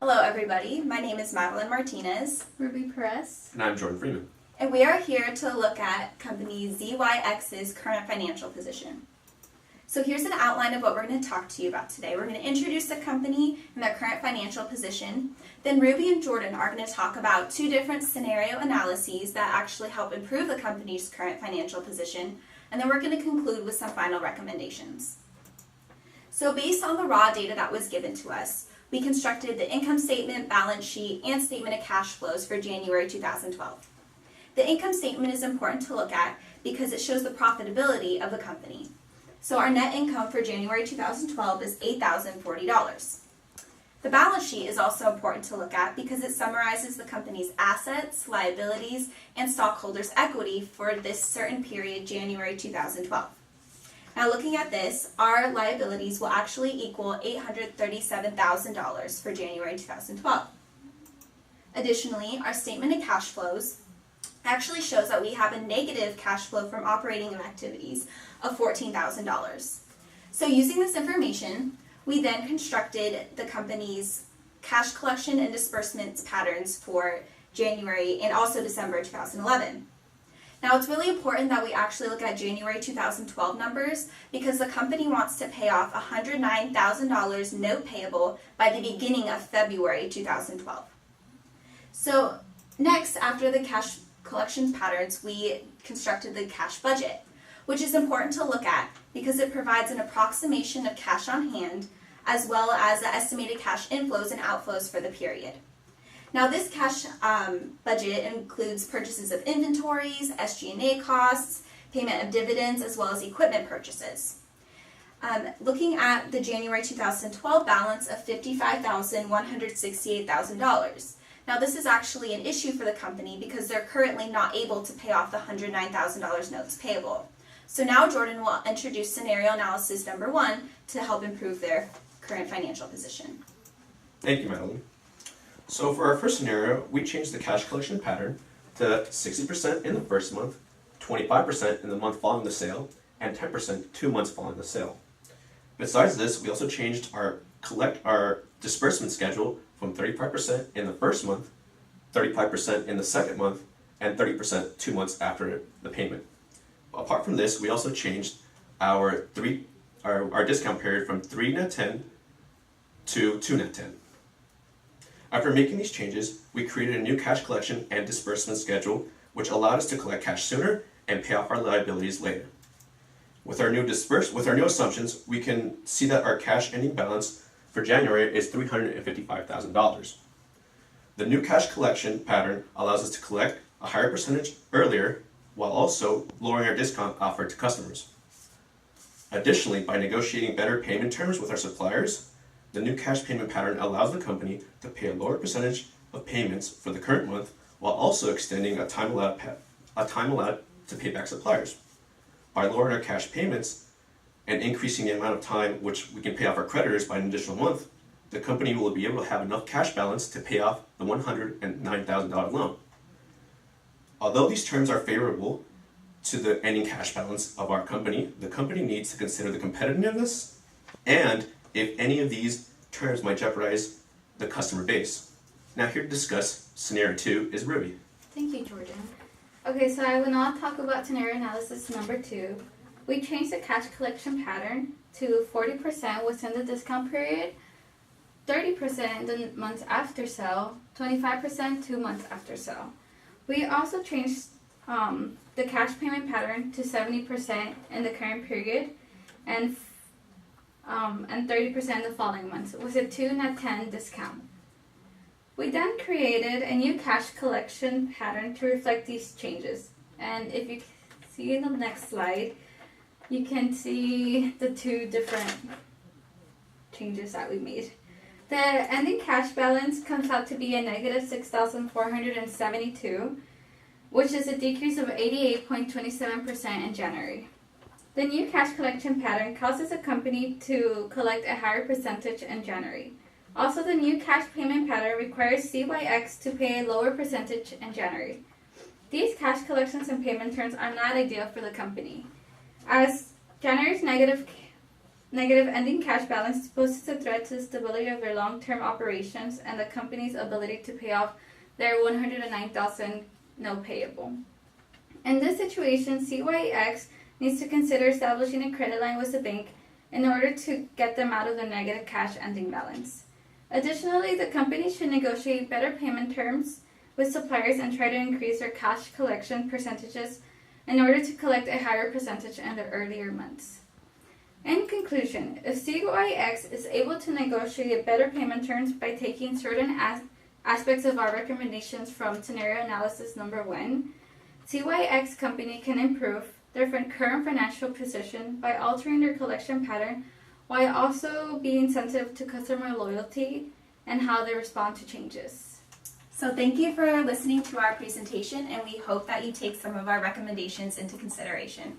Hello everybody, my name is Madeleine Martinez. Perez. And I'm Jordan Freeman. And we are here to look at company ZYX's current financial position. So here's an outline of what we're going to talk to you about today. We're going to introduce the company and their current financial position. Then Ruby and Jordan are going to talk about two different scenario analyses that actually help improve the company's current financial position. And then we're going to conclude with some final recommendations. So based on the raw data that was given to us, we constructed the income statement, balance sheet, and statement of cash flows for January 2012. The income statement is important to look at because it shows the profitability of the company. So our net income for January 2012 is $8,040. The balance sheet is also important to look at because it summarizes the company's assets, liabilities, and stockholders' equity for this certain period, January 2012. Now looking at this, our liabilities will actually equal $837,000 for January 2012. Additionally, our statement of cash flows actually shows that we have a negative cash flow from operating activities of $14,000. So using this information, we then constructed the company's cash collection and disbursements patterns for January and also December 2011. Now it's really important that we actually look at January 2012 numbers because the company wants to pay off $109,000 note payable by the beginning of February 2012. So next, after the cash collection patterns, we constructed the cash budget, which is important to look at because it provides an approximation of cash on hand as well as the estimated cash inflows and outflows for the period. Now this cash budget includes purchases of inventories, SG&A costs, payment of dividends, as well as equipment purchases. Looking at the January 2012 balance of $55,168,000. Now this is actually an issue for the company because they're currently not able to pay off the $109,000 notes payable. So now Jordan will introduce scenario analysis number 1 to help improve their current financial position. Thank you, Madeleine. So for our first scenario, we changed the cash collection pattern to 60% in the first month, 25% in the month following the sale, and 10% 2 months following the sale. Besides this, we also changed our disbursement schedule from 35% in the first month, 35% in the second month, and 30% 2 months after the payment. Apart from this, we also changed our discount period from 3 net 10 to 2 net 10. After making these changes, we created a new cash collection and disbursement schedule, which allowed us to collect cash sooner and pay off our liabilities later. With our new assumptions, we can see that our cash ending balance for January is $355,000. The new cash collection pattern allows us to collect a higher percentage earlier while also lowering our discount offered to customers. Additionally, by negotiating better payment terms with our suppliers, the new cash payment pattern allows the company to pay a lower percentage of payments for the current month while also extending a time allowed to pay back suppliers. By lowering our cash payments and increasing the amount of time which we can pay off our creditors by an additional month, the company will be able to have enough cash balance to pay off the $109,000 loan. Although these terms are favorable to the ending cash balance of our company, the company needs to consider the competitiveness and if any of these terms might jeopardize the customer base. Now here to discuss scenario 2 is Ruby. Thank you, Jordan. Okay, so I will now talk about scenario analysis number 2. We changed the cash collection pattern to 40% within the discount period, 30% in the months after sale, 25% 2 months after sale. We also changed the cash payment pattern to 70% in the current period and 30% in the following months with a 2 net 10 discount. We then created a new cash collection pattern to reflect these changes. And if you see in the next slide, you can see the two different changes that we made. The ending cash balance comes out to be a negative $6,472, which is a decrease of 88.27% in January. The new cash collection pattern causes the company to collect a higher percentage in January. Also, the new cash payment pattern requires ZYX to pay a lower percentage in January. These cash collections and payment terms are not ideal for the company, as January's negative negative ending cash balance poses a threat to the stability of their long-term operations and the company's ability to pay off their $109,000 note payable. In this situation, ZYX needs to consider establishing a credit line with the bank in order to get them out of the negative cash ending balance. Additionally, the company should negotiate better payment terms with suppliers and try to increase their cash collection percentages in order to collect a higher percentage in the earlier months. In conclusion, if ZYX is able to negotiate better payment terms by taking certain aspects of our recommendations from scenario analysis number 1, ZYX Company can improve their current financial position by altering their collection pattern while also being sensitive to customer loyalty and how they respond to changes. So thank you for listening to our presentation, and we hope that you take some of our recommendations into consideration.